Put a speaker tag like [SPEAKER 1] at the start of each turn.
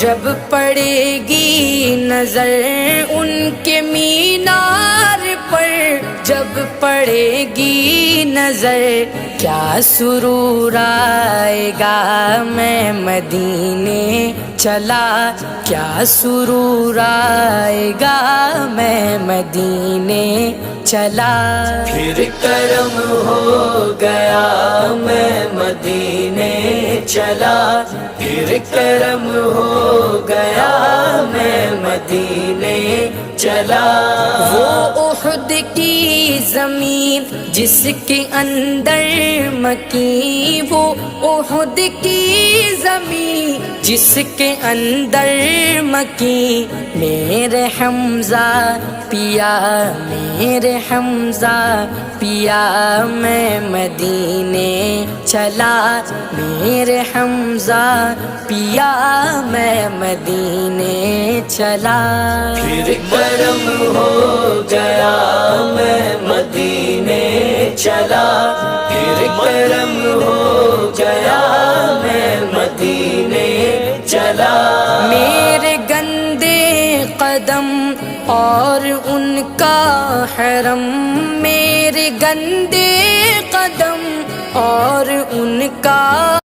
[SPEAKER 1] جب پڑے گی نظر ان کے مینار پر، جب پڑے گی نظر کیا سرور آئے گا، میں مدینے چلا کیا سرور آئے گا، میں مدینے چلا۔ پھر کرم ہو گیا میں مدینے چلا، پھر کرم ہو گیا میں مدینے چلا۔ وہ احد کی زمین جس کے اندر مکی، وہ احد کی زمین جس کے اندر مکی، میرے حمزہ پیا، میرے حمزہ پیا، میں مدینے چلا، میرے حمزہ پیا، میں مدینے چلا۔ پھر کرم ہو گیا میں مدینے چلا، پھر کرم ہو گیا میں مدینے چلا۔ میرے گندے قدم اور ان کا حرم، میرے گندے قدم اور ان کا